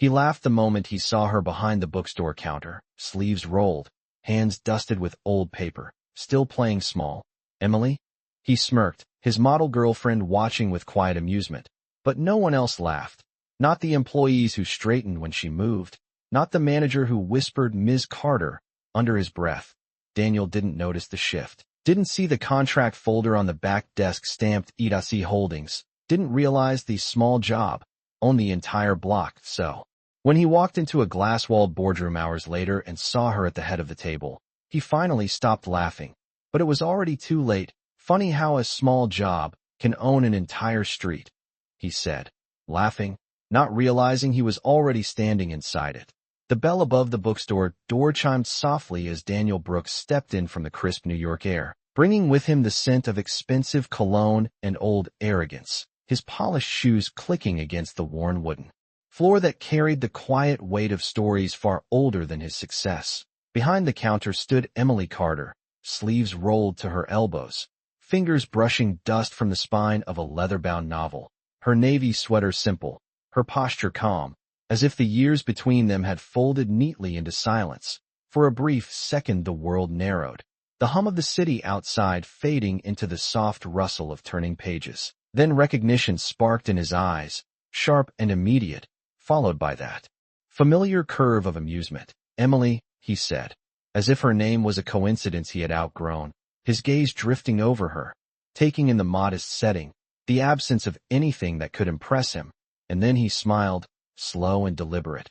He laughed the moment he saw her behind the bookstore counter, sleeves rolled, hands dusted with old paper, still playing small. "Emily?" He smirked, his model girlfriend watching with quiet amusement. But no one else laughed. Not the employees who straightened when she moved. Not the manager who whispered "Ms. Carter" under his breath. Daniel didn't notice the shift. Didn't see the contract folder on the back desk stamped Act-II Holdings. Didn't realize the small job owned the entire block, so. When he walked into a glass-walled boardroom hours later and saw her at the head of the table, he finally stopped laughing. But it was already too late. "Funny how a small job can own an entire street," he said, laughing, not realizing he was already standing inside it. The bell above the bookstore door chimed softly as Daniel Brooks stepped in from the crisp New York air, bringing with him the scent of expensive cologne and old arrogance, his polished shoes clicking against the worn wooden floor that carried the quiet weight of stories far older than his success. Behind the counter stood Emily Carter, sleeves rolled to her elbows, fingers brushing dust from the spine of a leather-bound novel, her navy sweater simple, her posture calm, as if the years between them had folded neatly into silence. For a brief second the world narrowed, the hum of the city outside fading into the soft rustle of turning pages. Then recognition sparked in his eyes, sharp and immediate, followed by that familiar curve of amusement. "Emily," he said, as if her name was a coincidence he had outgrown, his gaze drifting over her, taking in the modest setting, the absence of anything that could impress him, and then he smiled, slow and deliberate.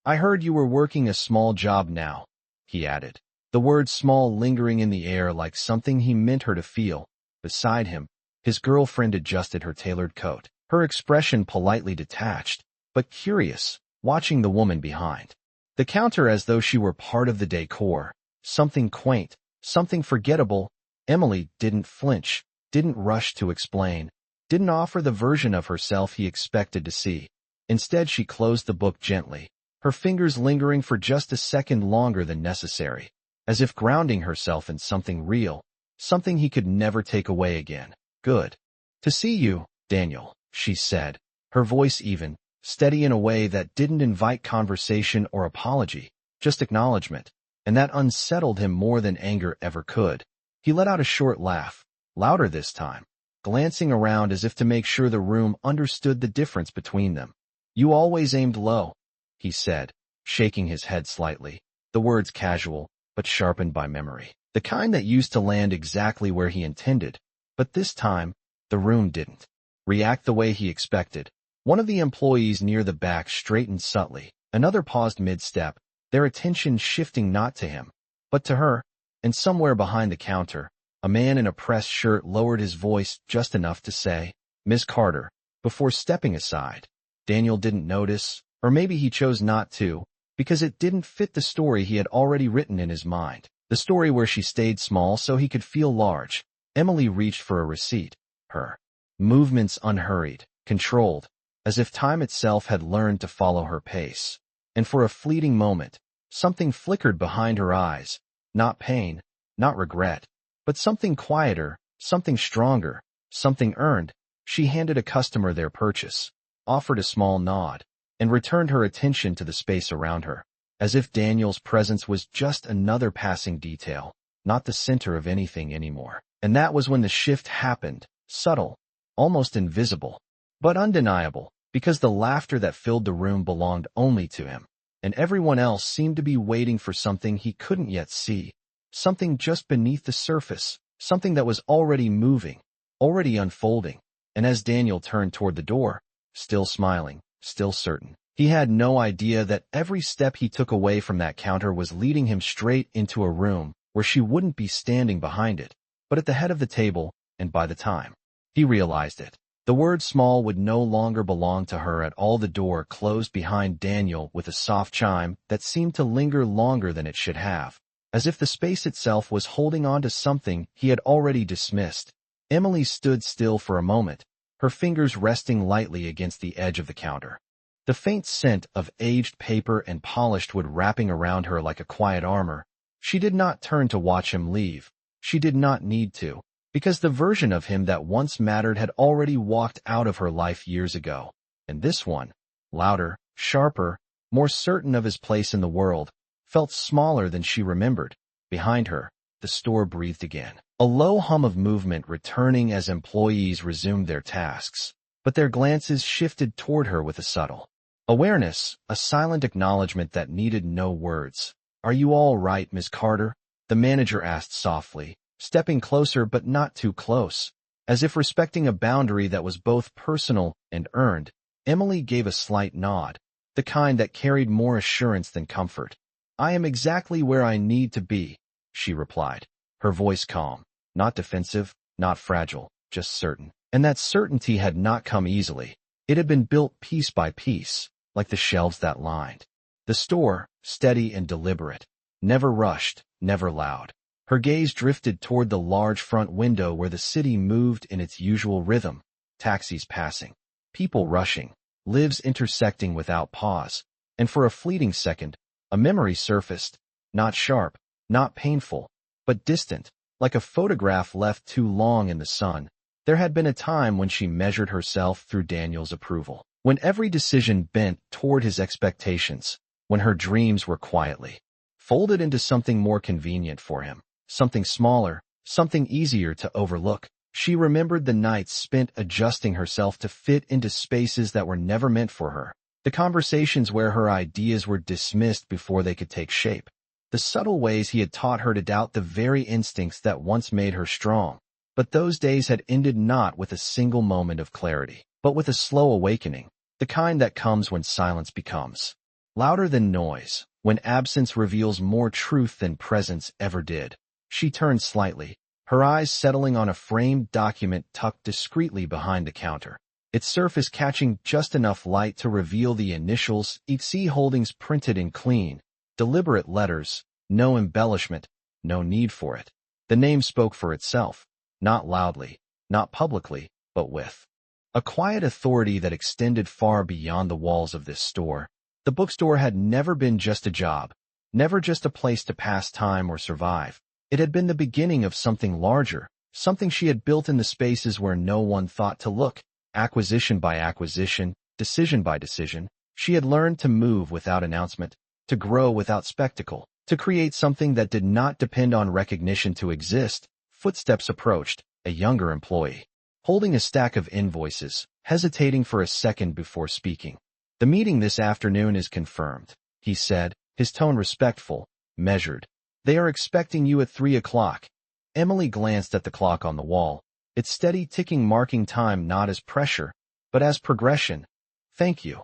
"I heard you were working a small job now," he added, the word small lingering in the air like something he meant her to feel. Beside him, his girlfriend adjusted her tailored coat, her expression politely detached, but curious, watching the woman behind the counter as though she were part of the decor, something quaint, something forgettable. Emily didn't flinch, didn't rush to explain, didn't offer the version of herself he expected to see. Instead, she closed the book gently, her fingers lingering for just a second longer than necessary, as if grounding herself in something real, something he could never take away again. "Good to see you, Daniel," she said, her voice even, steady in a way that didn't invite conversation or apology, just acknowledgement, and that unsettled him more than anger ever could. He let out a short laugh, louder this time, glancing around as if to make sure the room understood the difference between them. "You always aimed low," he said, shaking his head slightly, the words casual, but sharpened by memory, the kind that used to land exactly where he intended. But this time, the room didn't react the way he expected. One of the employees near the back straightened subtly, another paused mid-step, their attention shifting not to him, but to her, and somewhere behind the counter, a man in a pressed shirt lowered his voice just enough to say, "Miss Carter," before stepping aside. Daniel didn't notice, or maybe he chose not to, because it didn't fit the story he had already written in his mind, the story where she stayed small so he could feel large. Emily reached for a receipt, her movements unhurried, controlled, as if time itself had learned to follow her pace. And for a fleeting moment, something flickered behind her eyes, not pain, not regret, but something quieter, something stronger, something earned. She handed a customer their purchase, offered a small nod, and returned her attention to the space around her, as if Daniel's presence was just another passing detail, not the center of anything anymore. And that was when the shift happened, subtle, almost invisible, but undeniable, because the laughter that filled the room belonged only to him, and everyone else seemed to be waiting for something he couldn't yet see, something just beneath the surface, something that was already moving, already unfolding. And as Daniel turned toward the door, still smiling, still certain, he had no idea that every step he took away from that counter was leading him straight into a room where she wouldn't be standing behind it, but at the head of the table. And by the time he realized it, the word small would no longer belong to her at all. The door closed behind Daniel with a soft chime that seemed to linger longer than it should have, as if the space itself was holding on to something he had already dismissed. Emily stood still for a moment, her fingers resting lightly against the edge of the counter, the faint scent of aged paper and polished wood wrapping around her like a quiet armor. She did not turn to watch him leave. She did not need to, because the version of him that once mattered had already walked out of her life years ago. And this one, louder, sharper, more certain of his place in the world, felt smaller than she remembered. Behind her, the store breathed again. A low hum of movement returning as employees resumed their tasks, but their glances shifted toward her with a subtle awareness, a silent acknowledgement that needed no words. "Are you all right, Ms. Carter?" the manager asked softly, stepping closer but not too close. As if respecting a boundary that was both personal and earned, Emily gave a slight nod, the kind that carried more assurance than comfort. "I am exactly where I need to be," she replied, her voice calm, not defensive, not fragile, just certain. And that certainty had not come easily. It had been built piece by piece, like the shelves that lined the store, steady and deliberate, never rushed, never loud. Her gaze drifted toward the large front window where the city moved in its usual rhythm, taxis passing, people rushing, lives intersecting without pause. And for a fleeting second, a memory surfaced, not sharp, not painful, but distant, like a photograph left too long in the sun. There had been a time when she measured herself through Daniel's approval, when every decision bent toward his expectations, when her dreams were quietly folded into something more convenient for him, something smaller, something easier to overlook. She remembered the nights spent adjusting herself to fit into spaces that were never meant for her, the conversations where her ideas were dismissed before they could take shape, the subtle ways he had taught her to doubt the very instincts that once made her strong. But those days had ended not with a single moment of clarity, but with a slow awakening, the kind that comes when silence becomes louder than noise, when absence reveals more truth than presence ever did. She turned slightly, her eyes settling on a framed document tucked discreetly behind the counter, its surface catching just enough light to reveal the initials EC Holdings printed in clean, deliberate letters, no embellishment, no need for it. The name spoke for itself, not loudly, not publicly, but with a quiet authority that extended far beyond the walls of this store. The bookstore had never been just a job, never just a place to pass time or survive. It had been the beginning of something larger, something she had built in the spaces where no one thought to look. Acquisition by acquisition, decision by decision, she had learned to move without announcement, to grow without spectacle, to create something that did not depend on recognition to exist. Footsteps approached, a younger employee, holding a stack of invoices, hesitating for a second before speaking. "The meeting this afternoon is confirmed," he said, his tone respectful, measured. "They are expecting you at 3 o'clock. Emily glanced at the clock on the wall, its steady ticking marking time not as pressure, but as progression. "Thank you,"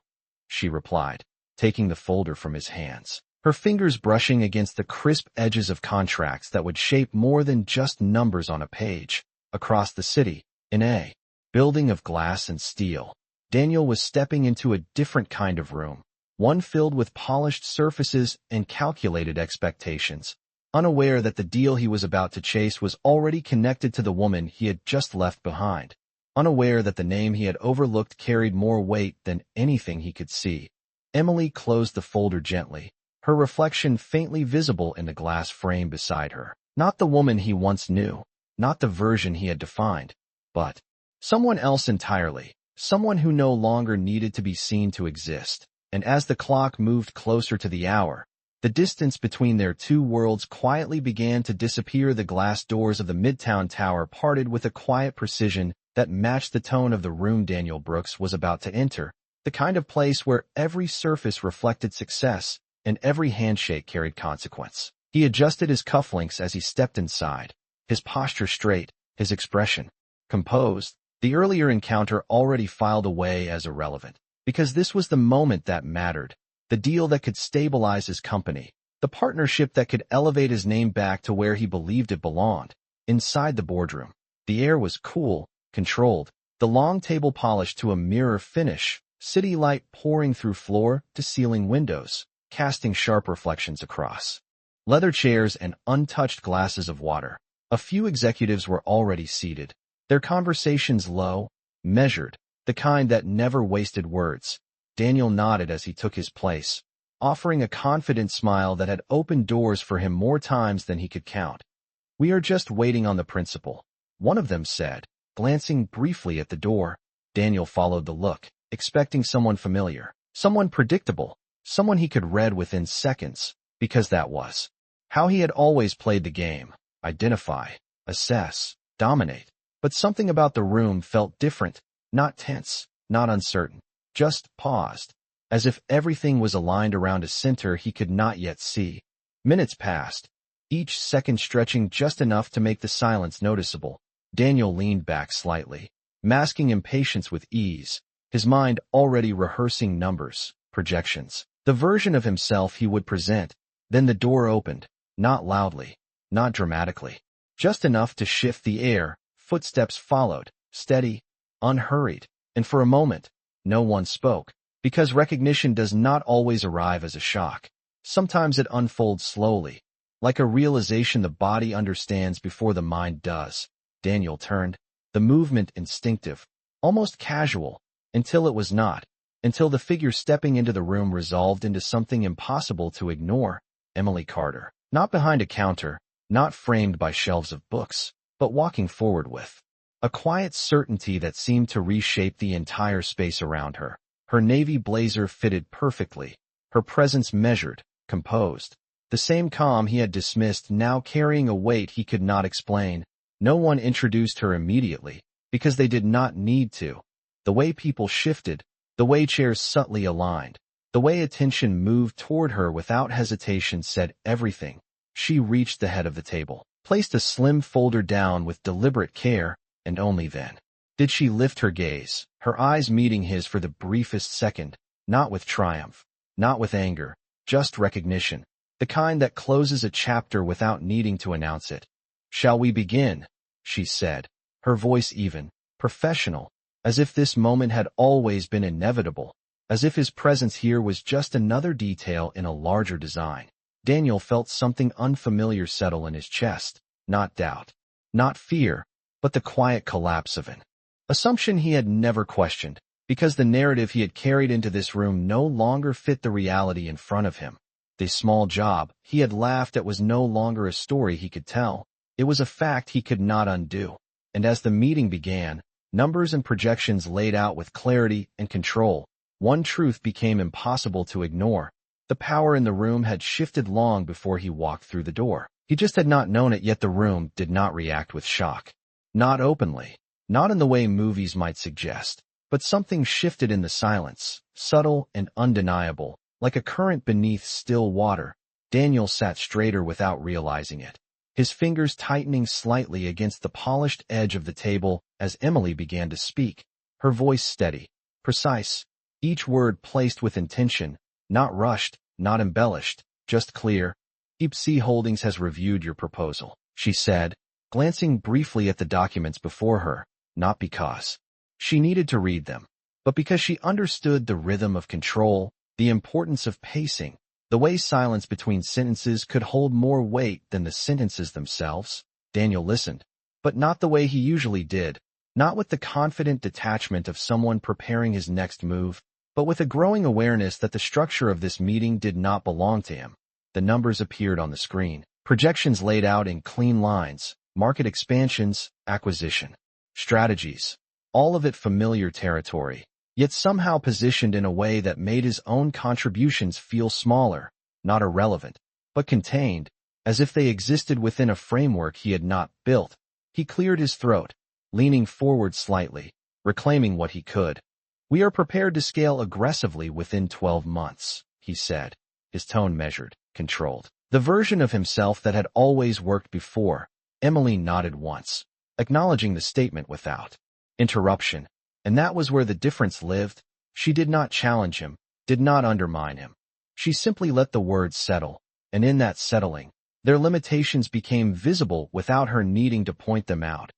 she replied, taking the folder from his hands, her fingers brushing against the crisp edges of contracts that would shape more than just numbers on a page. Across the city, in a building of glass and steel, Daniel was stepping into a different kind of room, one filled with polished surfaces and calculated expectations, unaware that the deal he was about to chase was already connected to the woman he had just left behind, unaware that the name he had overlooked carried more weight than anything he could see. Emily closed the folder gently, her reflection faintly visible in the glass frame beside her. Not the woman he once knew, not the version he had defined, but someone else entirely, someone who no longer needed to be seen to exist. And as the clock moved closer to the hour, the distance between their two worlds quietly began to disappear. The glass doors of the Midtown Tower parted with a quiet precision that matched the tone of the room Daniel Brooks was about to enter, the kind of place where every surface reflected success and every handshake carried consequence. He adjusted his cufflinks as he stepped inside, his posture straight, his expression composed. The earlier encounter already filed away as irrelevant, because this was the moment that mattered, the deal that could stabilize his company, the partnership that could elevate his name back to where he believed it belonged. Inside the boardroom, the air was cool, controlled, the long table polished to a mirror finish, city light pouring through floor to ceiling windows, casting sharp reflections across leather chairs and untouched glasses of water. A few executives were already seated, their conversations low, measured, the kind that never wasted words. Daniel nodded as he took his place, offering a confident smile that had opened doors for him more times than he could count. "We are just waiting on the principal," one of them said, glancing briefly at the door. Daniel followed the look, expecting someone familiar, someone predictable, someone he could read within seconds, because that was how he had always played the game: identify, assess, dominate. But something about the room felt different, not tense, not uncertain, just paused, as if everything was aligned around a center he could not yet see. Minutes passed, each second stretching just enough to make the silence noticeable. Daniel leaned back slightly, masking impatience with ease, his mind already rehearsing numbers, projections, the version of himself he would present. Then the door opened, not loudly, not dramatically, just enough to shift the air. Footsteps followed, steady, unhurried, and for a moment, no one spoke, because recognition does not always arrive as a shock. Sometimes it unfolds slowly, like a realization the body understands before the mind does. Daniel turned, the movement instinctive, almost casual, until it was not, until the figure stepping into the room resolved into something impossible to ignore. Emily Carter, not behind a counter, not framed by shelves of books, but walking forward with a quiet certainty that seemed to reshape the entire space around her. Her navy blazer fitted perfectly, her presence measured, composed. The same calm he had dismissed now carrying a weight he could not explain. No one introduced her immediately, because they did not need to. The way people shifted, the way chairs subtly aligned, the way attention moved toward her without hesitation said everything. She reached the head of the table, placed a slim folder down with deliberate care, and only then did she lift her gaze, her eyes meeting his for the briefest second, not with triumph, not with anger, just recognition, the kind that closes a chapter without needing to announce it. "Shall we begin?" she said, her voice even, professional, as if this moment had always been inevitable, as if his presence here was just another detail in a larger design. Daniel felt something unfamiliar settle in his chest, not doubt, not fear, but the quiet collapse of an assumption he had never questioned, because the narrative he had carried into this room no longer fit the reality in front of him. This small job he had laughed at was no longer a story he could tell. It was a fact he could not undo. And as the meeting began, numbers and projections laid out with clarity and control, one truth became impossible to ignore. The power in the room had shifted long before he walked through the door. He just had not known it yet. The room did not react with shock. Not openly, not in the way movies might suggest, but something shifted in the silence, subtle and undeniable, like a current beneath still water. Daniel sat straighter without realizing it, his fingers tightening slightly against the polished edge of the table as Emily began to speak, her voice steady, precise, each word placed with intention, not rushed, not embellished, just clear. Act-II Holdings has reviewed your proposal, she said, glancing briefly at the documents before her, not because she needed to read them, but because she understood the rhythm of control, the importance of pacing, the way silence between sentences could hold more weight than the sentences themselves. Daniel listened, but not the way he usually did, not with the confident detachment of someone preparing his next move, but with a growing awareness that the structure of this meeting did not belong to him. The numbers appeared on the screen, projections laid out in clean lines, market expansions, acquisition, strategies, all of it familiar territory, yet somehow positioned in a way that made his own contributions feel smaller, not irrelevant, but contained, as if they existed within a framework he had not built. He cleared his throat, leaning forward slightly, reclaiming what he could. "We are prepared to scale aggressively within 12 months, he said, his tone measured, controlled. The version of himself that had always worked before. Emily nodded once, acknowledging the statement without interruption, and that was where the difference lived. She did not challenge him, did not undermine him. She simply let the words settle, and in that settling, their limitations became visible without her needing to point them out.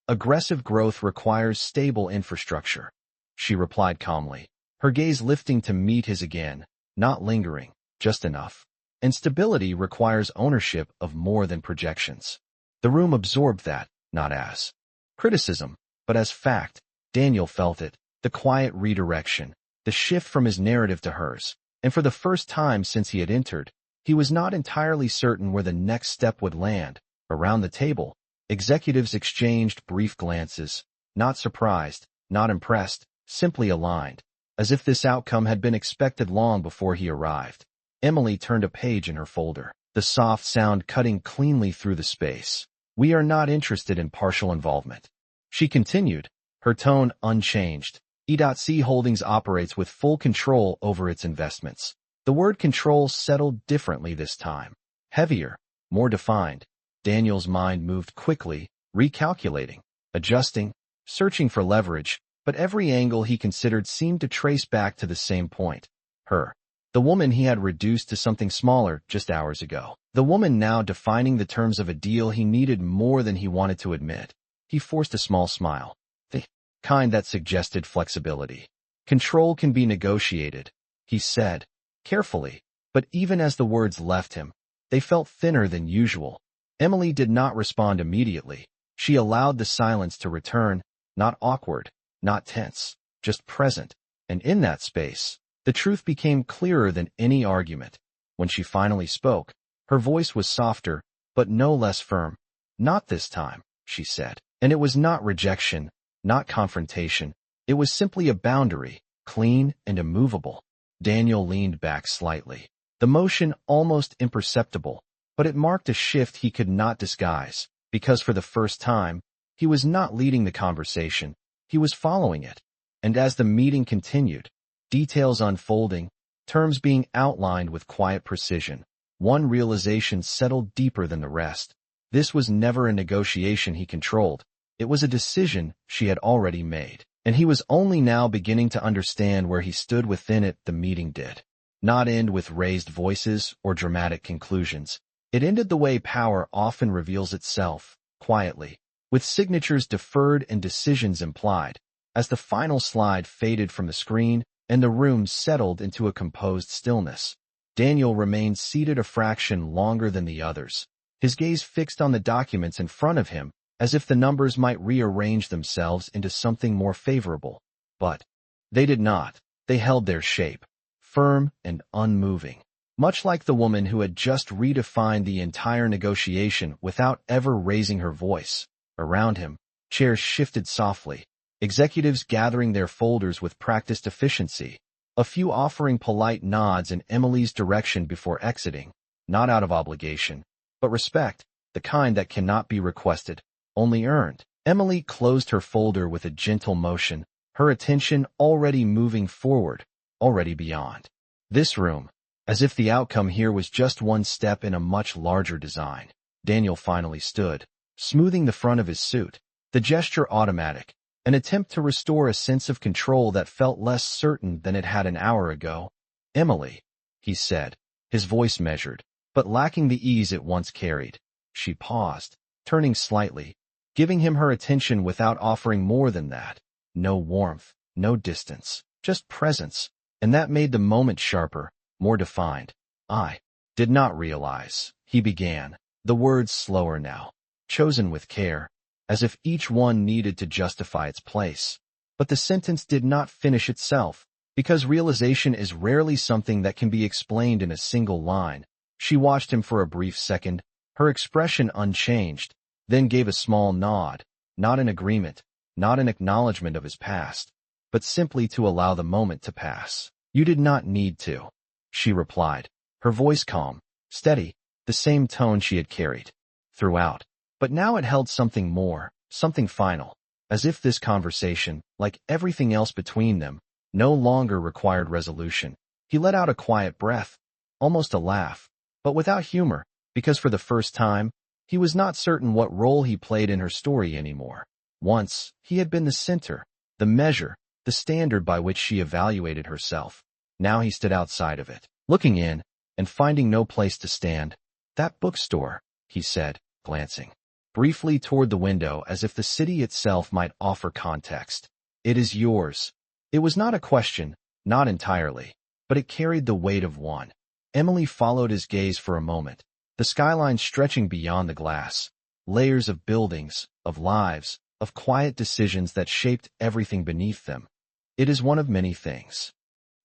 "Aggressive growth requires stable infrastructure," she replied calmly, her gaze lifting to meet his again, not lingering, just enough. "And stability requires ownership of more than projections." The room absorbed that, not as criticism, but as fact. Daniel felt it, the quiet redirection, the shift from his narrative to hers, and for the first time since he had entered, he was not entirely certain where the next step would land. Around the table, executives exchanged brief glances, not surprised, not impressed, simply aligned. as if this outcome had been expected long before he arrived. Emily turned a page in her folder, the soft sound cutting cleanly through the space. "We are not interested in partial involvement," she continued, her tone unchanged. E.C. Holdings operates with full control over its investments. The word control settled differently this time. Heavier, more defined. Daniel's mind moved quickly, recalculating, adjusting, searching for leverage, but every angle he considered seemed to trace back to the same point. Her. The woman he had reduced to something smaller just hours ago. The woman now defining the terms of a deal he needed more than he wanted to admit. He forced a small smile. The kind that suggested flexibility. "Control can be negotiated," he said, carefully, but even as the words left him, they felt thinner than usual. Emily did not respond immediately. She allowed the silence to return, not awkward, not tense, just present, and in that space, the truth became clearer than any argument. When she finally spoke, her voice was softer, but no less firm. "Not this time," she said. And it was not rejection, not confrontation. It was simply a boundary, clean and immovable. Daniel leaned back slightly. The motion almost imperceptible, but it marked a shift he could not disguise, because for the first time, he was not leading the conversation, he was following it. And as the meeting continued, details unfolding, terms being outlined with quiet precision, one realization settled deeper than the rest. This was never a negotiation he controlled. It was a decision she had already made, and he was only now beginning to understand where he stood within it. The meeting did not end with raised voices or dramatic conclusions. It ended the way power often reveals itself, quietly, with signatures deferred and decisions implied. As the final slide faded from the screen and the room settled into a composed stillness, Daniel remained seated a fraction longer than the others, his gaze fixed on the documents in front of him, as if the numbers might rearrange themselves into something more favorable. But they did not. They held their shape, firm and unmoving. Much like the woman who had just redefined the entire negotiation without ever raising her voice. Around him, chairs shifted softly, executives gathering their folders with practiced efficiency, a few offering polite nods in Emily's direction before exiting, not out of obligation, but respect, the kind that cannot be requested, only earned. Emily closed her folder with a gentle motion, her attention already moving forward, already beyond this room, as if the outcome here was just one step in a much larger design. Daniel finally stood, smoothing the front of his suit, the gesture automatic, an attempt to restore a sense of control that felt less certain than it had an hour ago. "Emily," he said, his voice measured, but lacking the ease it once carried. She paused, turning slightly, giving him her attention without offering more than that. No warmth, no distance, just presence, and that made the moment sharper, more defined. "I did not realize," he began, the words slower now, chosen with care, as if each one needed to justify its place. But the sentence did not finish itself, because realization is rarely something that can be explained in a single line. She watched him for a brief second, her expression unchanged, then gave a small nod, not in agreement, not an acknowledgement of his past, but simply to allow the moment to pass. "You did not need to," she replied, her voice calm, steady, the same tone she had carried throughout. But now it held something more, something final, as if this conversation, like everything else between them, no longer required resolution. He let out a quiet breath, almost a laugh, but without humor, because for the first time, he was not certain what role he played in her story anymore. Once, he had been the center, the measure, the standard by which she evaluated herself. Now he stood outside of it, looking in, and finding no place to stand. "That bookstore," he said, glancing briefly toward the window as if the city itself might offer context. "It is yours." It was not a question, not entirely, but it carried the weight of one. Emily followed his gaze for a moment, the skyline stretching beyond the glass, layers of buildings, of lives, of quiet decisions that shaped everything beneath them. "It is one of many things,"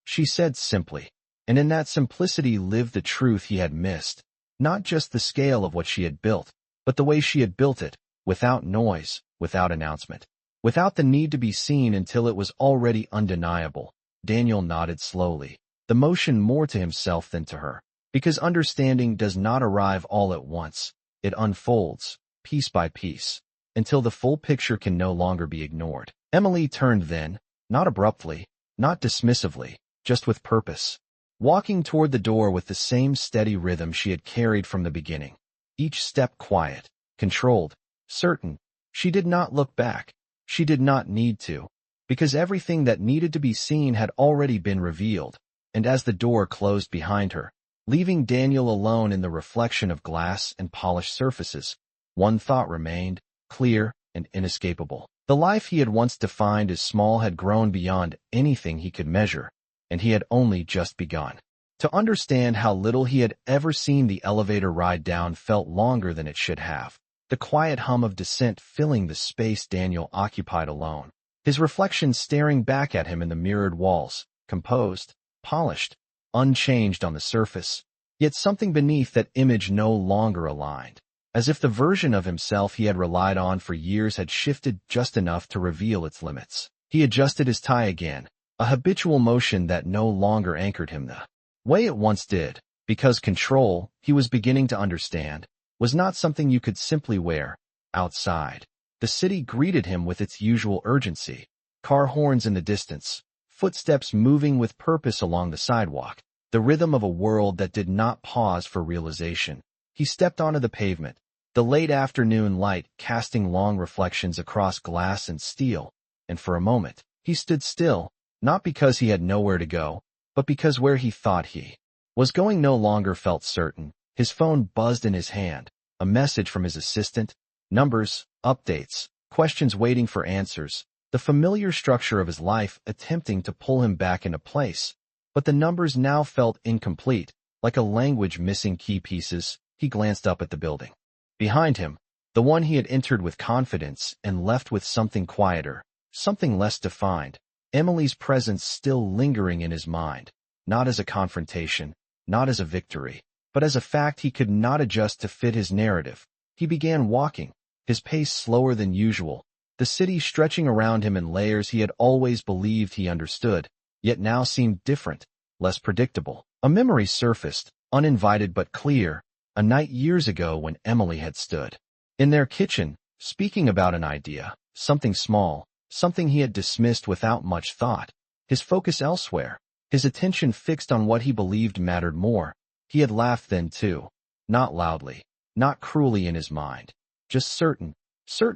she said simply, and in that simplicity lived the truth he had missed, not just the scale of what she had built, but the way she had built it, without noise, without announcement, without the need to be seen until it was already undeniable. Daniel nodded slowly, the motion more to himself than to her. Because understanding does not arrive all at once. It unfolds, piece by piece, until the full picture can no longer be ignored. Emily turned then, not abruptly, not dismissively, just with purpose, walking toward the door with the same steady rhythm she had carried from the beginning. Each step quiet, controlled, certain. She did not look back. She did not need to, because everything that needed to be seen had already been revealed. And as the door closed behind her, leaving Daniel alone in the reflection of glass and polished surfaces, one thought remained, clear and inescapable. The life he had once defined as small had grown beyond anything he could measure, and he had only just begun. To understand how little he had ever seen the elevator ride down felt longer than it should have. The quiet hum of descent filling the space Daniel occupied alone. His reflection staring back at him in the mirrored walls, composed, polished, unchanged on the surface, yet something beneath that image no longer aligned. As if the version of himself he had relied on for years had shifted just enough to reveal its limits. He adjusted his tie again, a habitual motion that no longer anchored him the way it once did, because control, he was beginning to understand, was not something you could simply wear. Outside, the city greeted him with its usual urgency. Car horns in the distance, footsteps moving with purpose along the sidewalk, the rhythm of a world that did not pause for realization. He stepped onto the pavement, the late afternoon light casting long reflections across glass and steel, and for a moment, he stood still, not because he had nowhere to go, but because where he thought he was going no longer felt certain. His phone buzzed in his hand, a message from his assistant, numbers, updates, questions waiting for answers, the familiar structure of his life attempting to pull him back into place. But the numbers now felt incomplete, like a language missing key pieces. He glanced up at the building. Behind him, the one he had entered with confidence and left with something quieter, something less defined, Emily's presence still lingering in his mind, not as a confrontation, not as a victory, but as a fact he could not adjust to fit his narrative. He began walking, his pace slower than usual, the city stretching around him in layers he had always believed he understood, yet now seemed different, less predictable. A memory surfaced, uninvited but clear, a night years ago when Emily had stood in their kitchen, speaking about an idea, something small, something he had dismissed without much thought, his focus elsewhere, his attention fixed on what he believed mattered more. He had laughed then too, not loudly, not cruelly in his mind, just certain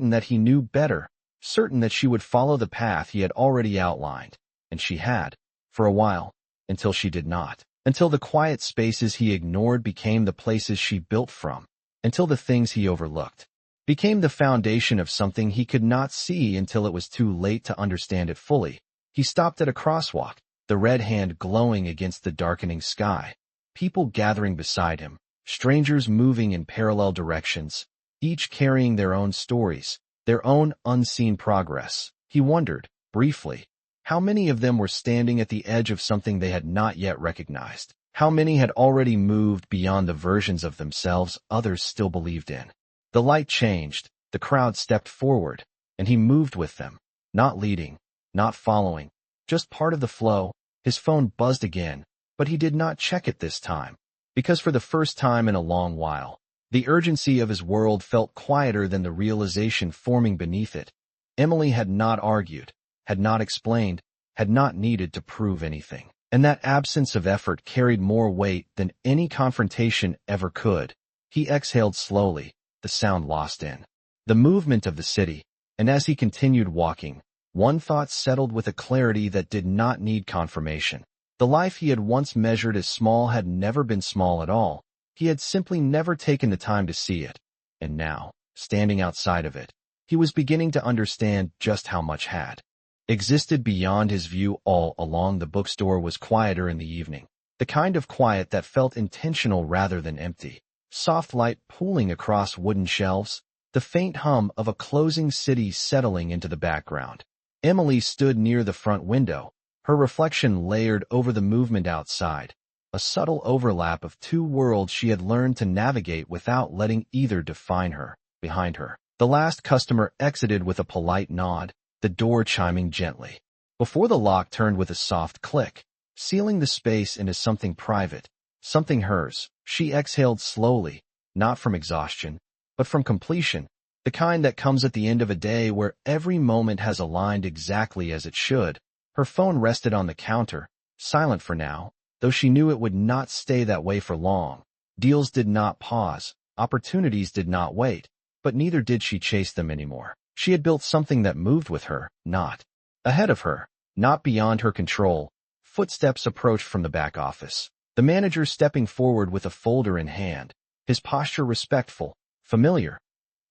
that he knew better, certain that she would follow the path he had already outlined, and she had, for a while, until she did not, until the quiet spaces he ignored became the places she built from, until the things he overlooked became the foundation of something he could not see until it was too late to understand it fully. He stopped at a crosswalk, the red hand glowing against the darkening sky, people gathering beside him, strangers moving in parallel directions, each carrying their own stories, their own unseen progress. He wondered, briefly, how many of them were standing at the edge of something they had not yet recognized, how many had already moved beyond the versions of themselves others still believed in. The light changed, the crowd stepped forward, and he moved with them, not leading, not following, just part of the flow. His phone buzzed again, but he did not check it this time, because for the first time in a long while, the urgency of his world felt quieter than the realization forming beneath it. Emily had not argued, had not explained, had not needed to prove anything, and that absence of effort carried more weight than any confrontation ever could. He exhaled slowly, the sound lost in the movement of the city, and as he continued walking, one thought settled with a clarity that did not need confirmation. The life he had once measured as small had never been small at all. He had simply never taken the time to see it. And now, standing outside of it, he was beginning to understand just how much had existed beyond his view all along. The bookstore was quieter in the evening, the kind of quiet that felt intentional rather than empty. Soft light pooling across wooden shelves, the faint hum of a closing city settling into the background. Emily stood near the front window, her reflection layered over the movement outside, a subtle overlap of two worlds she had learned to navigate without letting either define her. Behind her, the last customer exited with a polite nod, the door chiming gently. Before the lock turned with a soft click, sealing the space into something private, something hers, she exhaled slowly, not from exhaustion, but from completion, the kind that comes at the end of a day where every moment has aligned exactly as it should. Her phone rested on the counter, silent for now, though she knew it would not stay that way for long. Deals did not pause, opportunities did not wait, but neither did she chase them anymore. She had built something that moved with her, not ahead of her, not beyond her control. Footsteps approached from the back office. The manager stepping forward with a folder in hand, his posture respectful, familiar.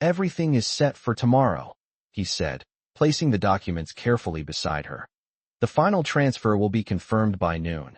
"Everything is set for tomorrow," he said, placing the documents carefully beside her. "The final transfer will be confirmed by noon."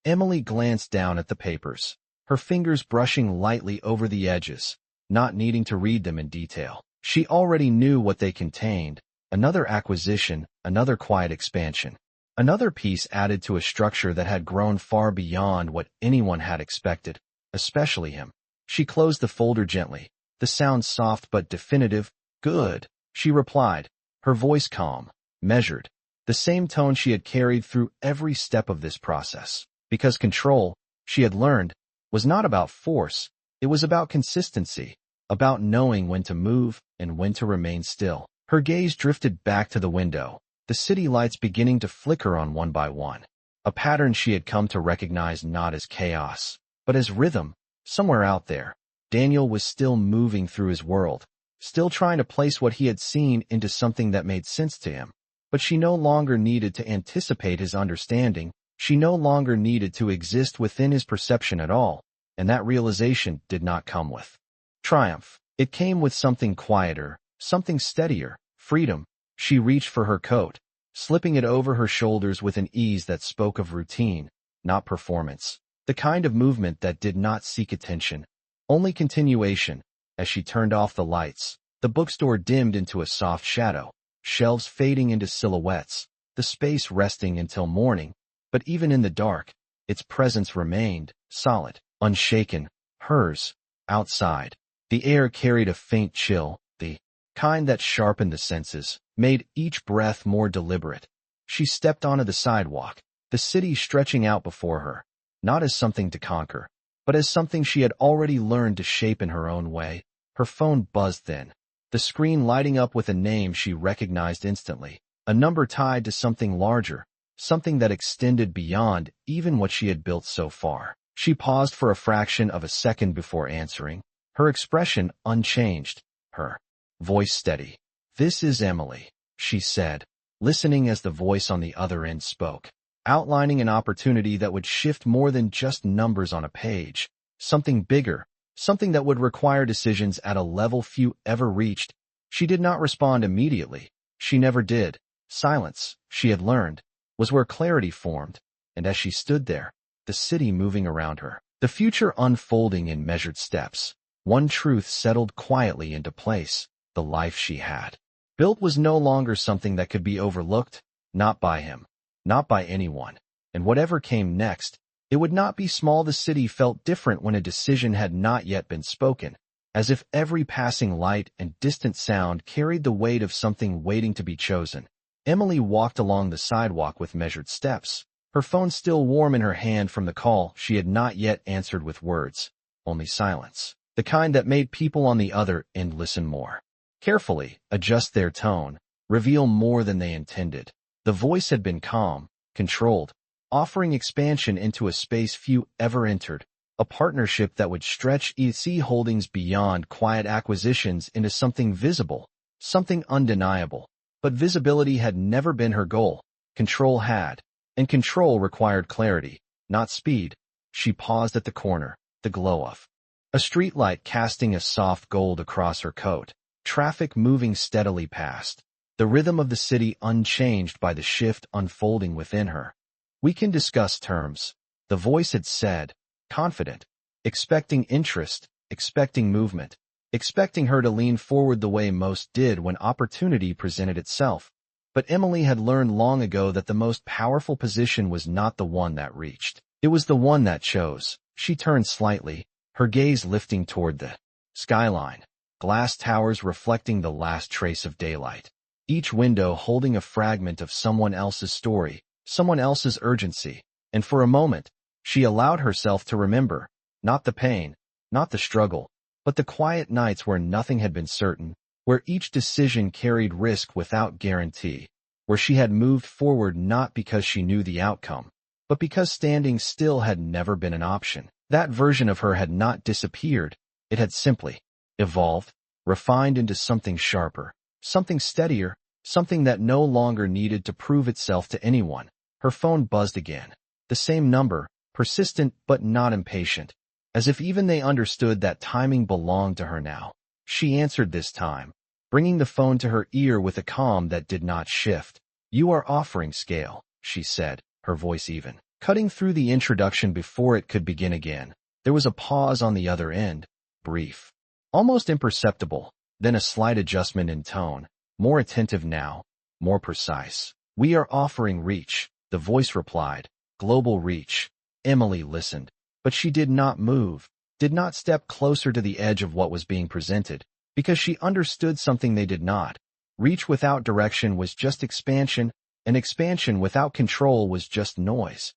Emily glanced down at the papers, her fingers brushing lightly over the edges, not needing to read them in detail. She already knew what they contained: another acquisition, another quiet expansion, another piece added to a structure that had grown far beyond what anyone had expected, especially him. She closed the folder gently, the sound soft but definitive. "Good," she replied, her voice calm, measured, the same tone she had carried through every step of this process. Because control, she had learned, was not about force, it was about consistency, about knowing when to move and when to remain still. Her gaze drifted back to the window, the city lights beginning to flicker on one by one, a pattern she had come to recognize not as chaos, but as rhythm. Somewhere out there, Daniel was still moving through his world, still trying to place what he had seen into something that made sense to him. But she no longer needed to anticipate his understanding, she no longer needed to exist within his perception at all, and that realization did not come with triumph. It came with something quieter, something steadier, freedom. She reached for her coat, slipping it over her shoulders with an ease that spoke of routine, not performance, the kind of movement that did not seek attention, only continuation. As she turned off the lights, the bookstore dimmed into a soft shadow, shelves fading into silhouettes, the space resting until morning. But even in the dark, its presence remained, solid, unshaken, hers. Outside, the air carried a faint chill, the kind that sharpened the senses, made each breath more deliberate. She stepped onto the sidewalk, the city stretching out before her, not as something to conquer, but as something she had already learned to shape in her own way. Her phone buzzed then, the screen lighting up with a name she recognized instantly, a number tied to something larger, something that extended beyond even what she had built so far. She paused for a fraction of a second before answering, her expression unchanged, her voice steady. "This is Emily," she said, listening as the voice on the other end spoke, outlining an opportunity that would shift more than just numbers on a page, something bigger, something that would require decisions at a level few ever reached. She did not respond immediately. She never did. Silence, she had learned, was where clarity formed, and as she stood there, the city moving around her, the future unfolding in measured steps, one truth settled quietly into place: the life she had built was no longer something that could be overlooked, not by him, not by anyone, and whatever came next, it would not be small. The city felt different when a decision had not yet been spoken, as if every passing light and distant sound carried the weight of something waiting to be chosen. Emily walked along the sidewalk with measured steps, her phone still warm in her hand from the call she had not yet answered with words, only silence, the kind that made people on the other end listen more carefully, adjust their tone, reveal more than they intended. The voice had been calm, controlled, offering expansion into a space few ever entered, a partnership that would stretch EC Holdings beyond quiet acquisitions into something visible, something undeniable. But visibility had never been her goal. Control had, and control required clarity, not speed. She paused at the corner, the glow of a streetlight casting a soft gold across her coat, traffic moving steadily past, the rhythm of the city unchanged by the shift unfolding within her. "We can discuss terms," the voice had said, confident, expecting interest, expecting movement, expecting her to lean forward the way most did when opportunity presented itself. But Emily had learned long ago that the most powerful position was not the one that reached. It was the one that chose. She turned slightly, her gaze lifting toward the skyline, glass towers reflecting the last trace of daylight. each window holding a fragment of someone else's story, someone else's urgency. And for a moment, she allowed herself to remember, not the pain, not the struggle, but the quiet nights where nothing had been certain, where each decision carried risk without guarantee, where she had moved forward not because she knew the outcome, but because standing still had never been an option. That version of her had not disappeared, it had simply evolved, refined into something sharper, something steadier, something that no longer needed to prove itself to anyone. Her phone buzzed again. The same number, persistent but not impatient, as if even they understood that timing belonged to her now. She answered this time, bringing the phone to her ear with a calm that did not shift. "You are offering scale," she said, her voice even, cutting through the introduction before it could begin again. There was a pause on the other end, brief, almost imperceptible, then a slight adjustment in tone, more attentive now, more precise. "We are offering reach," the voice replied, "global reach." Emily listened, but she did not move, did not step closer to the edge of what was being presented, because she understood something they did not. Reach without direction was just expansion, and expansion without control was just noise.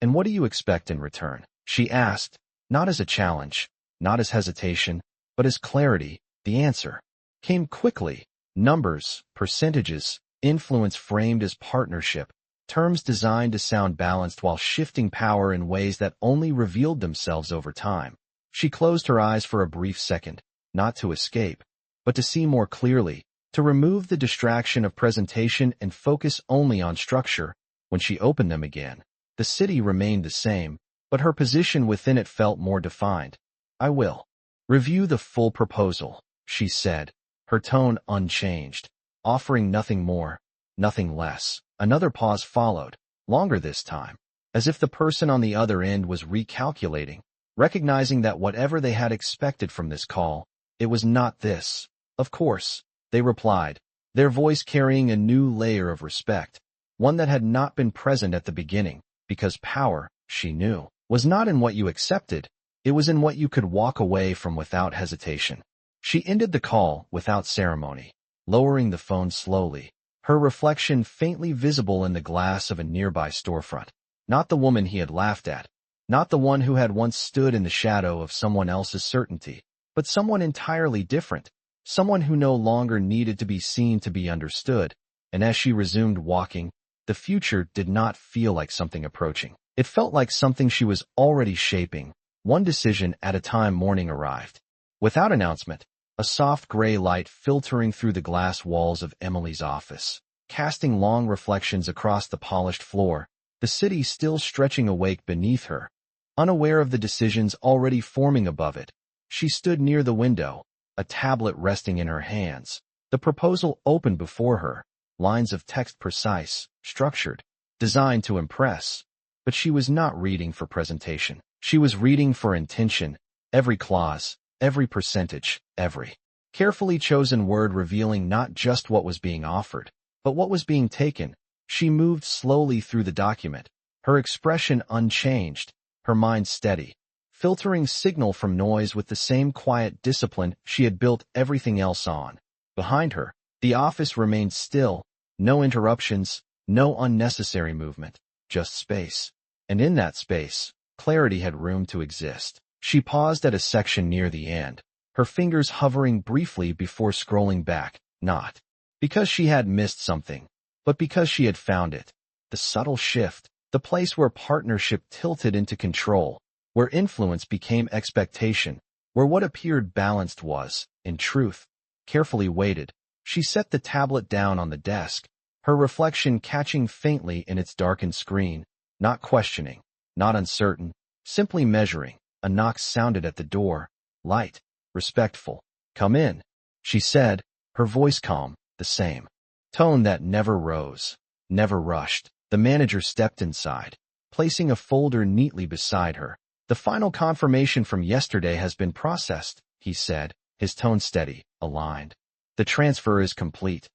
"And what do you expect in return?" she asked, not as a challenge, not as hesitation, but as clarity. The answer came quickly. Numbers, percentages, influence framed as partnership, terms designed to sound balanced while shifting power in ways that only revealed themselves over time. She closed her eyes for a brief second, not to escape, but to see more clearly, to remove the distraction of presentation and focus only on structure. When she opened them again, the city remained the same, but her position within it felt more defined. "I will review the full proposal," she said, her tone unchanged, offering nothing more, nothing less. Another pause followed, longer this time, as if the person on the other end was recalculating, recognizing that whatever they had expected from this call, it was not this. "Of course," they replied, their voice carrying a new layer of respect, one that had not been present at the beginning, because power, she knew, was not in what you accepted, it was in what you could walk away from without hesitation. She ended the call without ceremony, lowering the phone slowly, her reflection faintly visible in the glass of a nearby storefront. Not the woman he had laughed at, not the one who had once stood in the shadow of someone else's certainty, but someone entirely different, someone who no longer needed to be seen to be understood. And as she resumed walking, the future did not feel like something approaching. It felt like something she was already shaping, one decision at a time. Morning arrived. Without announcement, a soft gray light filtering through the glass walls of Emily's office, casting long reflections across the polished floor, the city still stretching awake beneath her. Unaware of the decisions already forming above it, she stood near the window, a tablet resting in her hands. The proposal opened before her, lines of text precise, structured, designed to impress. But she was not reading for presentation. She was reading for intention, every clause, every percentage, every carefully chosen word revealing not just what was being offered, but what was being taken. She moved slowly through the document, her expression unchanged, her mind steady, filtering signal from noise with the same quiet discipline she had built everything else on. Behind her, the office remained still, no interruptions, no unnecessary movement, just space. And in that space, clarity had room to exist. She paused at a section near the end, her fingers hovering briefly before scrolling back, not because she had missed something, but because she had found it. The subtle shift, the place where partnership tilted into control, where influence became expectation, where what appeared balanced was, in truth, carefully weighted. She set the tablet down on the desk, her reflection catching faintly in its darkened screen, not questioning, not uncertain, simply measuring. A knock sounded at the door, light, respectful. "Come in," she said, her voice calm, the same tone that never rose, never rushed. The manager stepped inside, placing a folder neatly beside her. "The final confirmation from yesterday has been processed," he said, his tone steady, aligned. "The transfer is complete."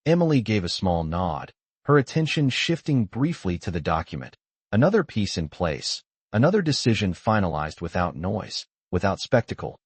Emily gave a small nod, her attention shifting briefly to the document. Another piece in place, another decision finalized without noise, without spectacle.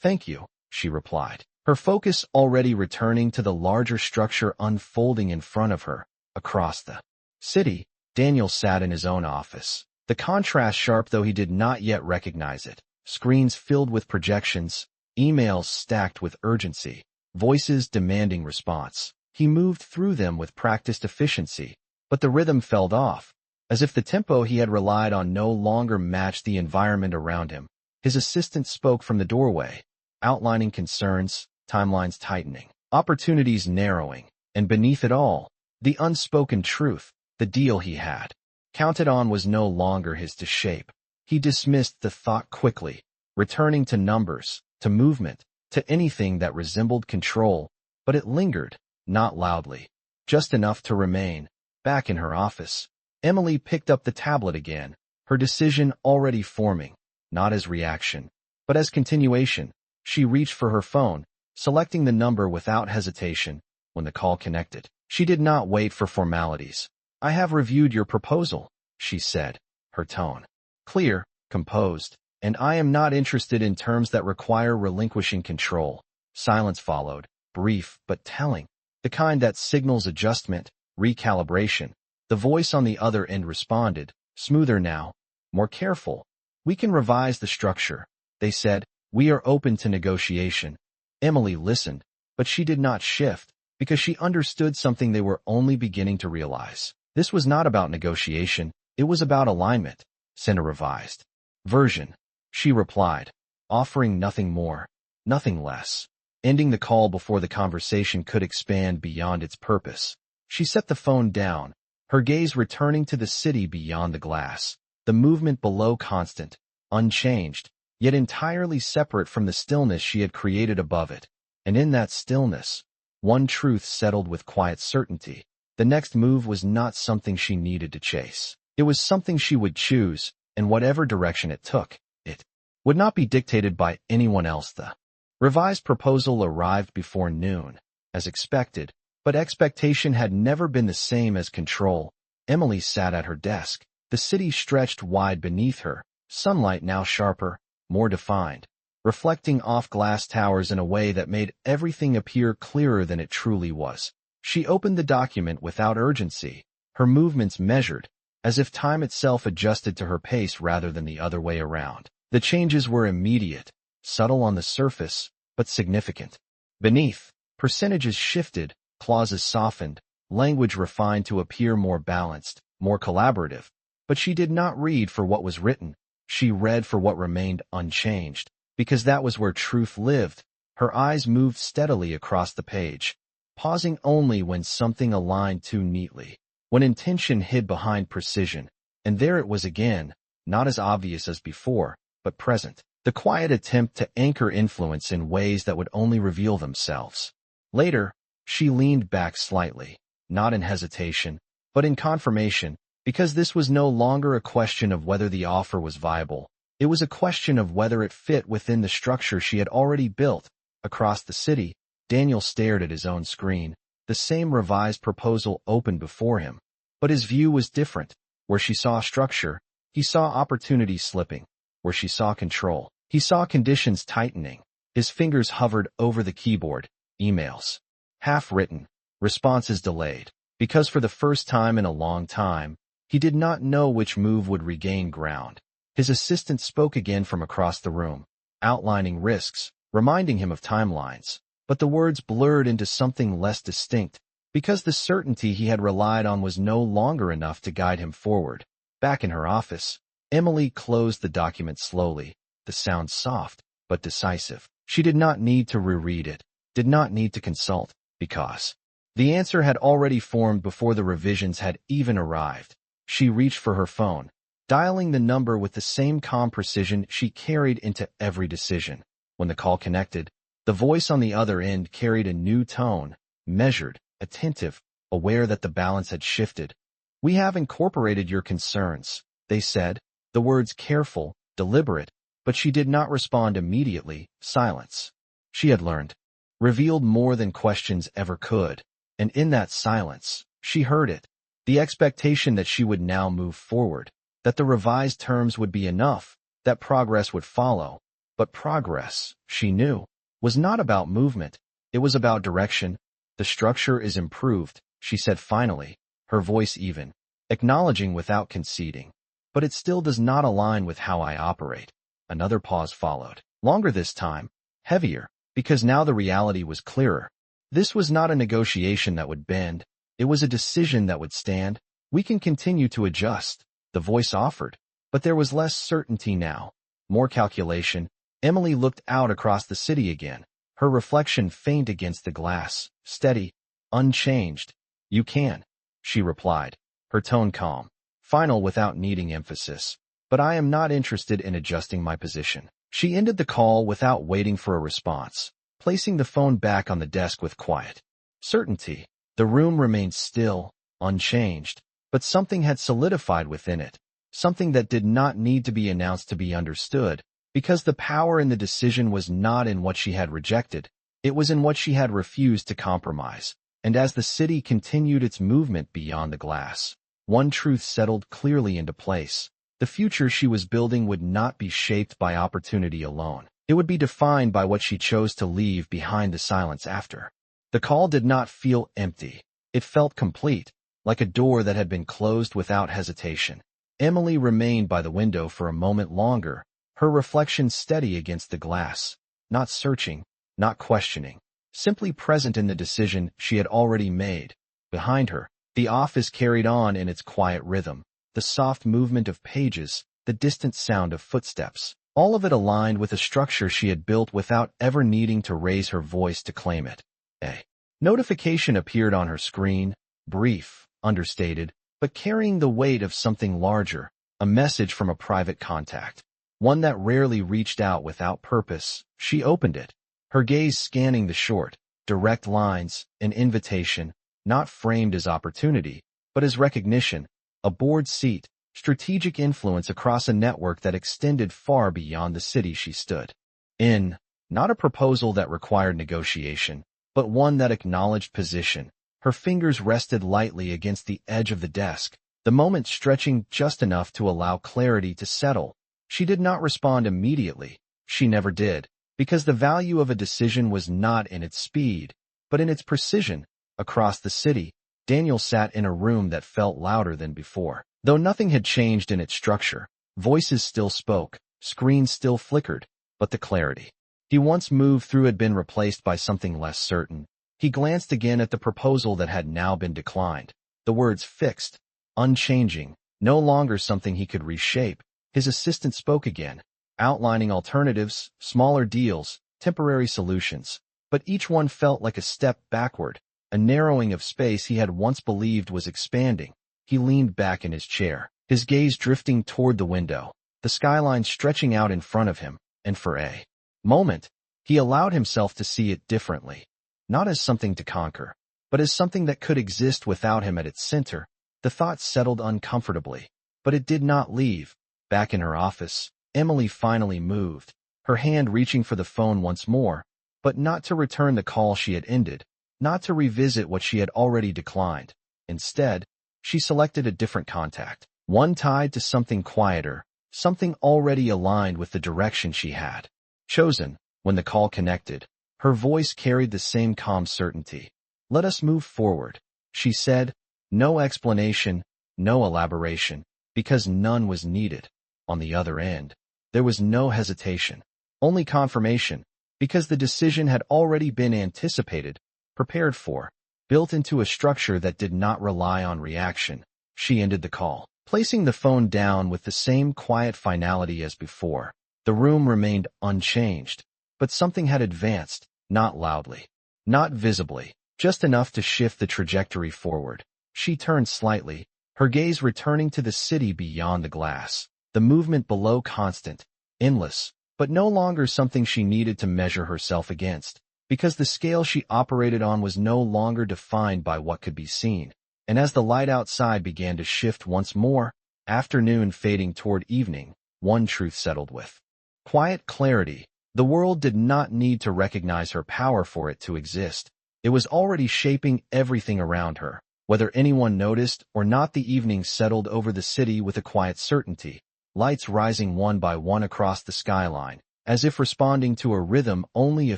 "Thank you," she replied, her focus already returning to the larger structure unfolding in front of her. Across the city, Daniel sat in his own office. The contrast sharp, though he did not yet recognize it. Screens filled with projections, emails stacked with urgency, voices demanding response. He moved through them with practiced efficiency, but the rhythm fell off, as if the tempo he had relied on no longer matched the environment around him. His assistant spoke from the doorway, outlining concerns, timelines tightening, opportunities narrowing, and beneath it all, the unspoken truth: the deal he had counted on was no longer his to shape. He dismissed the thought quickly, returning to numbers, to movement, to anything that resembled control, but it lingered, not loudly, just enough to remain. Back in her office, Emily picked up the tablet again, her decision already forming, not as reaction, but as continuation. She reached for her phone, selecting the number without hesitation. When the call connected, she did not wait for formalities. "I have reviewed your proposal," she said, her tone clear, composed, "and I am not interested in terms that require relinquishing control." Silence followed, brief but telling, the kind that signals adjustment, recalibration. The voice on the other end responded, smoother now, more careful. "We can revise the structure," they said. "We are open to negotiation." Emily listened, but she did not shift, because she understood something they were only beginning to realize. This was not about negotiation, it was about alignment. "Send a revised version," she replied, offering nothing more, nothing less, ending the call before the conversation could expand beyond its purpose. She set the phone down, her gaze returning to the city beyond the glass, the movement below constant, unchanged, yet entirely separate from the stillness she had created above it. And in that stillness, one truth settled with quiet certainty: the next move was not something she needed to chase. It was something she would choose, and whatever direction it took, it would not be dictated by anyone else. The revised proposal arrived before noon, as expected, but expectation had never been the same as control. Emily sat at her desk. The city stretched wide beneath her, sunlight now sharper, more defined, reflecting off glass towers in a way that made everything appear clearer than it truly was. She opened the document without urgency, her movements measured, as if time itself adjusted to her pace rather than the other way around. The changes were immediate, subtle on the surface, but significant. Beneath, percentages shifted, clauses softened, language refined to appear more balanced, more collaborative. But she did not read for what was written, she read for what remained unchanged, because that was where truth lived. Her eyes moved steadily across the page, pausing only when something aligned too neatly, when intention hid behind precision, and there it was again, not as obvious as before, but present, the quiet attempt to anchor influence in ways that would only reveal themselves. Later, she leaned back slightly, not in hesitation, but in confirmation, because this was no longer a question of whether the offer was viable. It was a question of whether it fit within the structure she had already built. Across the city, Daniel stared at his own screen. The same revised proposal opened before him, but his view was different. Where she saw structure, he saw opportunity slipping. Where she saw control, he saw conditions tightening. His fingers hovered over the keyboard, emails half-written, responses delayed, because for the first time in a long time, he did not know which move would regain ground. His assistant spoke again from across the room, outlining risks, reminding him of timelines, but the words blurred into something less distinct, because the certainty he had relied on was no longer enough to guide him forward. Back in her office, Emily closed the document slowly, the sound soft, but decisive. She did not need to reread it, did not need to consult, because the answer had already formed before the revisions had even arrived. She reached for her phone, dialing the number with the same calm precision she carried into every decision. When the call connected, the voice on the other end carried a new tone, measured, attentive, aware that the balance had shifted. "We have incorporated your concerns," they said, the words careful, deliberate, but she did not respond immediately. Silence, she had learned, revealed more than questions ever could, and in that silence, she heard it, the expectation that she would now move forward, that the revised terms would be enough, that progress would follow. But progress, she knew, was not about movement. It was about direction. The structure is improved, she said finally, her voice even, acknowledging without conceding. But it still does not align with how I operate. Another pause followed. Longer this time, heavier, because now the reality was clearer. This was not a negotiation that would bend. It was a decision that would stand. We can continue to adjust, the voice offered. But there was less certainty now, more calculation. Emily looked out across the city again, her reflection faint against the glass, steady, unchanged. You can, she replied, her tone calm, final without needing emphasis. But I am not interested in adjusting my position. She ended the call without waiting for a response, placing the phone back on the desk with quiet certainty. The room remained still, unchanged, but something had solidified within it, something that did not need to be announced to be understood, because the power in the decision was not in what she had rejected, it was in what she had refused to compromise. And as the city continued its movement beyond the glass, one truth settled clearly into place. The future she was building would not be shaped by opportunity alone. It would be defined by what she chose to leave behind the silence after. The call did not feel empty. It felt complete, like a door that had been closed without hesitation. Emily remained by the window for a moment longer, her reflection steady against the glass, not searching, not questioning, simply present in the decision she had already made. Behind her, the office carried on in its quiet rhythm, the soft movement of pages, the distant sound of footsteps, all of it aligned with a structure she had built without ever needing to raise her voice to claim it. A notification appeared on her screen, brief, understated, but carrying the weight of something larger, a message from a private contact, one that rarely reached out without purpose. She opened it, her gaze scanning the short, direct lines, an invitation, not framed as opportunity, but as recognition, a board seat, strategic influence across a network that extended far beyond the city she stood in. Not a proposal that required negotiation, but one that acknowledged position. Her fingers rested lightly against the edge of the desk, the moment stretching just enough to allow clarity to settle. She did not respond immediately. She never did, because the value of a decision was not in its speed, but in its precision. Across the city, Daniel sat in a room that felt louder than before. Though nothing had changed in its structure, voices still spoke, screens still flickered, but the clarity he once moved through had been replaced by something less certain. He glanced again at the proposal that had now been declined. The words fixed, unchanging, no longer something he could reshape. His assistant spoke again, outlining alternatives, smaller deals, temporary solutions. But each one felt like a step backward, a narrowing of space he had once believed was expanding. He leaned back in his chair, his gaze drifting toward the window, the skyline stretching out in front of him, and for a moment, he allowed himself to see it differently. Not as something to conquer, but as something that could exist without him at its center. The thought settled uncomfortably, but it did not leave. Back in her office, Emily finally moved, her hand reaching for the phone once more, but not to return the call she had ended, not to revisit what she had already declined. Instead, she selected a different contact, one tied to something quieter, something already aligned with the direction she had chosen. When the call connected, her voice carried the same calm certainty. "Let us move forward," she said, no explanation, no elaboration, because none was needed. On the other end, there was no hesitation, only confirmation, because the decision had already been anticipated, prepared for, built into a structure that did not rely on reaction. She ended the call, placing the phone down with the same quiet finality as before. The room remained unchanged, but something had advanced, not loudly, not visibly, just enough to shift the trajectory forward. She turned slightly, her gaze returning to the city beyond the glass, the movement below constant, endless, but no longer something she needed to measure herself against, because the scale she operated on was no longer defined by what could be seen. And as the light outside began to shift once more, afternoon fading toward evening, one truth settled with quiet clarity. The world did not need to recognize her power for it to exist. It was already shaping everything around her. Whether anyone noticed or not, the evening settled over the city with a quiet certainty, lights rising one by one across the skyline, as if responding to a rhythm only a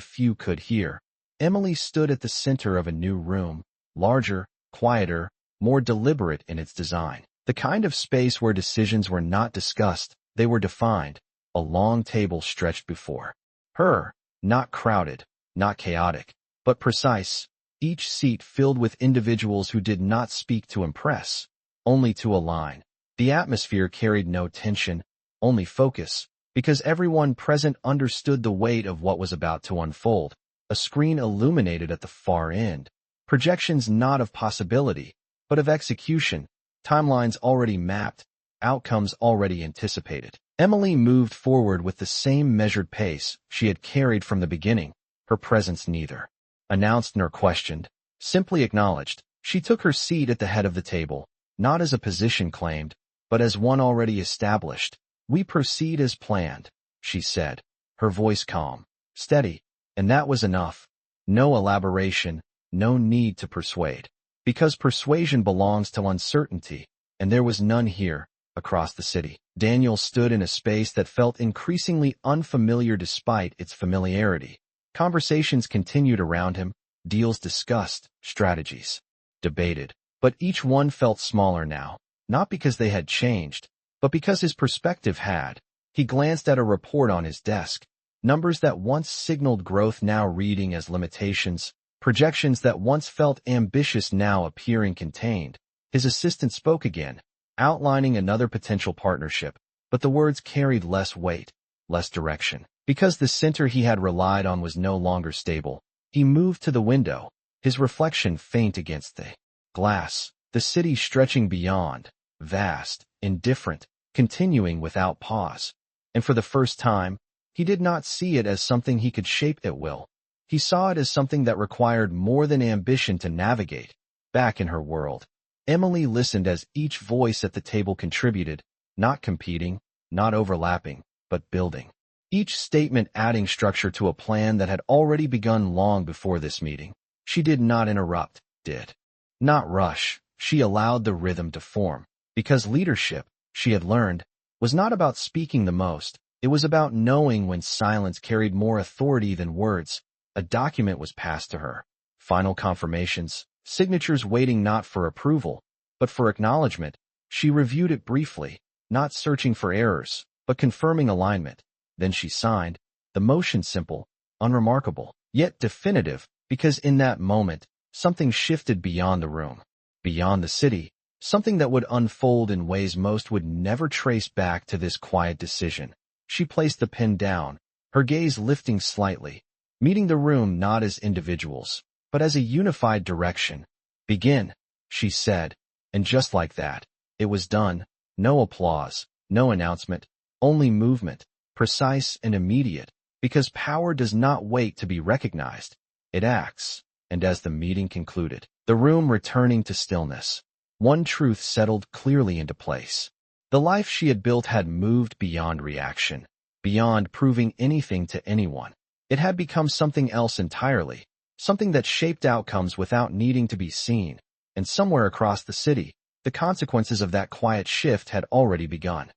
few could hear. Emily stood at the center of a new room, larger, quieter, more deliberate in its design. The kind of space where decisions were not discussed, they were defined. A long table stretched before her, not crowded, not chaotic, but precise, each seat filled with individuals who did not speak to impress, only to align. The atmosphere carried no tension, only focus, because everyone present understood the weight of what was about to unfold. A screen illuminated at the far end, projections not of possibility, but of execution, timelines already mapped, outcomes already anticipated. Emily moved forward with the same measured pace she had carried from the beginning, her presence neither announced nor questioned, simply acknowledged. She took her seat at the head of the table, not as a position claimed, but as one already established. "We proceed as planned," she said, her voice calm, steady, and that was enough. No elaboration, no need to persuade. Because persuasion belongs to uncertainty, and there was none here. Across the city, Daniel stood in a space that felt increasingly unfamiliar despite its familiarity. Conversations continued around him, deals discussed, strategies debated, but each one felt smaller now, not because they had changed, but because his perspective had. He glanced at a report on his desk, numbers that once signaled growth now reading as limitations, projections that once felt ambitious now appearing contained. His assistant spoke again, outlining another potential partnership, but the words carried less weight, less direction. Because the center he had relied on was no longer stable, he moved to the window, his reflection faint against the glass, the city stretching beyond, vast, indifferent, continuing without pause. And for the first time, he did not see it as something he could shape at will. He saw it as something that required more than ambition to navigate. Back in her world, Emily listened as each voice at the table contributed, not competing, not overlapping, but building. Each statement adding structure to a plan that had already begun long before this meeting. She did not interrupt, did not rush. She allowed the rhythm to form. Because leadership, she had learned, was not about speaking the most. It was about knowing when silence carried more authority than words. A document was passed to her. Final confirmations, signatures waiting not for approval, but for acknowledgement. She reviewed it briefly, not searching for errors, but confirming alignment. Then she signed, the motion simple, unremarkable, yet definitive, because in that moment, something shifted beyond the room, beyond the city, something that would unfold in ways most would never trace back to this quiet decision. She placed the pen down, her gaze lifting slightly, meeting the room not as individuals, but as a unified direction. "Begin," she said, and just like that, it was done. No applause, no announcement, only movement. Precise and immediate, because power does not wait to be recognized. It acts, and as the meeting concluded, the room returning to stillness, one truth settled clearly into place. The life she had built had moved beyond reaction, beyond proving anything to anyone. It had become something else entirely, something that shaped outcomes without needing to be seen, and somewhere across the city, the consequences of that quiet shift had already begun.